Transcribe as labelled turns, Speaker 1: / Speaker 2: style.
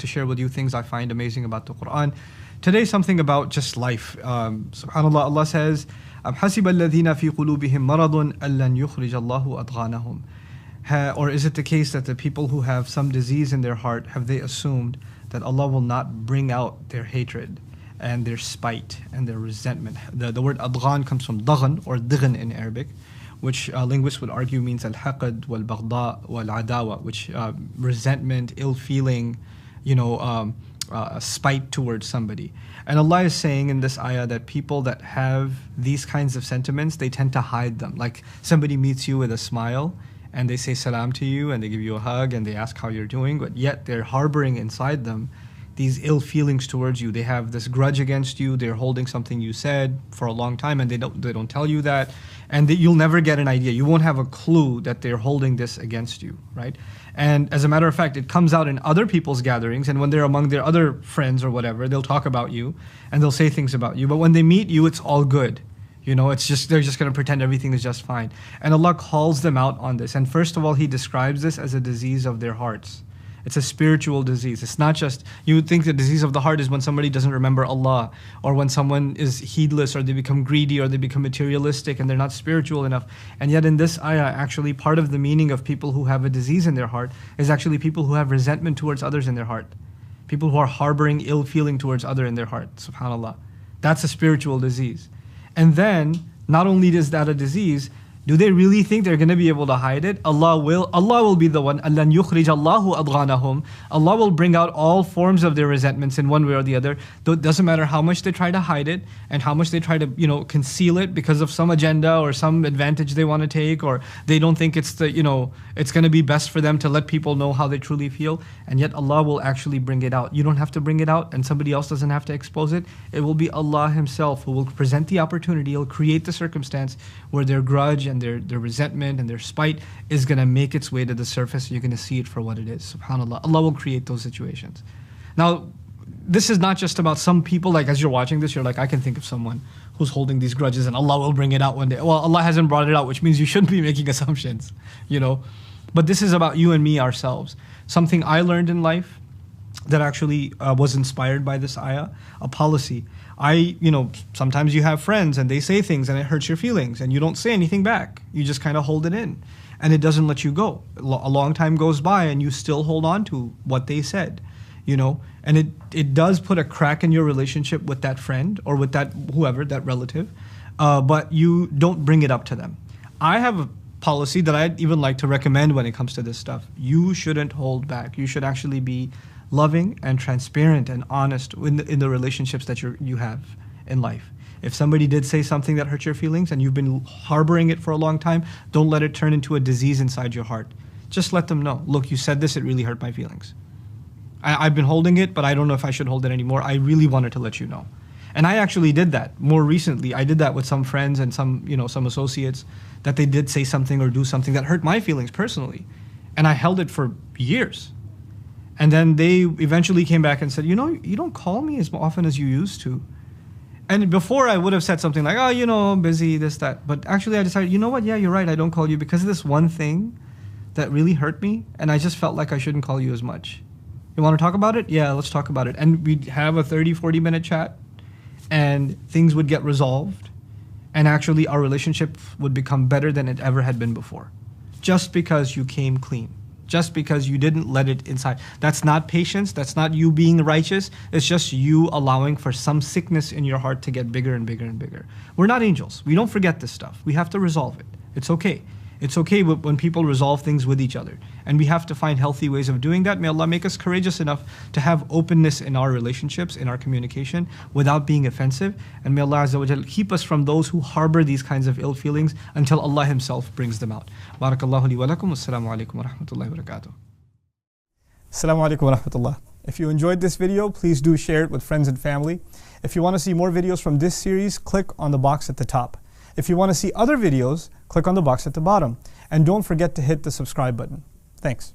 Speaker 1: to share with you things I find amazing about the Quran. Today, something about just life. SubhanAllah, Allah says, حَسِبَ الَّذِينَ فِي قُلُوبِهِمْ مَرَضٌ أَلَّنْ يُخْرِجَ اللَّهُ أَضْغَانَهُم. Or is it the case that the people who have some disease in their heart, have they assumed that Allah will not bring out their hatred and their spite and their resentment? The word adghan comes from daghan or dighan in Arabic, which linguists would argue means al-haqad wal-baghda wal-adawa, which resentment, ill feeling, spite towards somebody. And Allah is saying in this ayah that people that have these kinds of sentiments, they tend to hide them. Like somebody meets you with a smile and they say salam to you and they give you a hug and they ask how you're doing, but yet they're harboring inside them these ill feelings towards you. They have this grudge against you. They're holding something you said for a long time and they don't tell you that. And you'll never get an idea. You won't have a clue that they're holding this against you, right? And as a matter of fact, it comes out in other people's gatherings, and when they're among their other friends or whatever, they'll talk about you and they'll say things about you. But when they meet you, it's all good. They're just going to pretend everything is just fine. And Allah calls them out on this. And first of all, He describes this as a disease of their hearts. It's a spiritual disease. It's not just, you would think the disease of the heart is when somebody doesn't remember Allah, or when someone is heedless, or they become greedy, or they become materialistic, and they're not spiritual enough. And yet in this ayah, actually part of the meaning of people who have a disease in their heart is actually people who have resentment towards others in their heart. People who are harboring ill feeling towards others in their heart, subhanAllah. That's a spiritual disease. And then, not only is that a disease, do they really think they're going to be able to hide it? Allah will be the one. أَلَّنْ يُخْرِجَ اللَّهُ أَضْغَانَهُم. Allah will bring out all forms of their resentments in one way or the other. Though it doesn't matter how much they try to hide it and how much they try to, conceal it because of some agenda or some advantage they want to take, or they don't think it's it's going to be best for them to let people know how they truly feel. And yet Allah will actually bring it out. You don't have to bring it out, and somebody else doesn't have to expose it. It will be Allah Himself who will present the opportunity. He'll create the circumstance where their grudge and their resentment and their spite is going to make its way to the surface. You're going to see it for what it is. SubhanAllah. Allah will create those situations. Now, this is not just about some people, like as you're watching this, you're like, I can think of someone who's holding these grudges and Allah will bring it out one day. Well, Allah hasn't brought it out, which means you shouldn't be making assumptions, But this is about you and me ourselves. Something I learned in life that actually was inspired by this ayah, a policy. Sometimes you have friends and they say things and it hurts your feelings and you don't say anything back. You just kind of hold it in and it doesn't let you go. A long time goes by and you still hold on to what they said, and it does put a crack in your relationship with that friend or with that whoever, that relative, but you don't bring it up to them. I have a policy that I'd even like to recommend when it comes to this stuff. You shouldn't hold back. You should actually be loving and transparent and honest in the relationships that you have in life. If somebody did say something that hurt your feelings and you've been harboring it for a long time, don't let it turn into a disease inside your heart. Just let them know, look, you said this, it really hurt my feelings. I've been holding it, but I don't know if I should hold it anymore. I really wanted to let you know. And I actually did that more recently. I did that with some friends and some associates, that they did say something or do something that hurt my feelings personally. And I held it for years. And then they eventually came back and said, you don't call me as often as you used to. And before I would have said something like, I'm busy, this, that. But actually I decided, you know what? Yeah, you're right. I don't call you because of this one thing that really hurt me. And I just felt like I shouldn't call you as much. You want to talk about it? Yeah, let's talk about it. And we'd have a 30, 40-minute chat and things would get resolved. And actually our relationship would become better than it ever had been before. Just because you came clean. Just because you didn't let it inside. That's not patience. That's not you being righteous. It's just you allowing for some sickness in your heart to get bigger and bigger and bigger. We're not angels. We don't forget this stuff. We have to resolve it. It's okay. It's okay when people resolve things with each other. And we have to find healthy ways of doing that. May Allah make us courageous enough to have openness in our relationships, in our communication, without being offensive. And may Allah Azza wa Jal keep us from those who harbor these kinds of ill feelings until Allah Himself brings them out. Barakallahu li wa lakum. Assalamu alaikum wa rahmatullahi wa barakatuh.
Speaker 2: Assalamu alaikum wa rahmatullah. If you enjoyed this video, please do share it with friends and family. If you want to see more videos from this series, click on the box at the top. If you want to see other videos, click on the box at the bottom. And don't forget to hit the subscribe button. Thanks.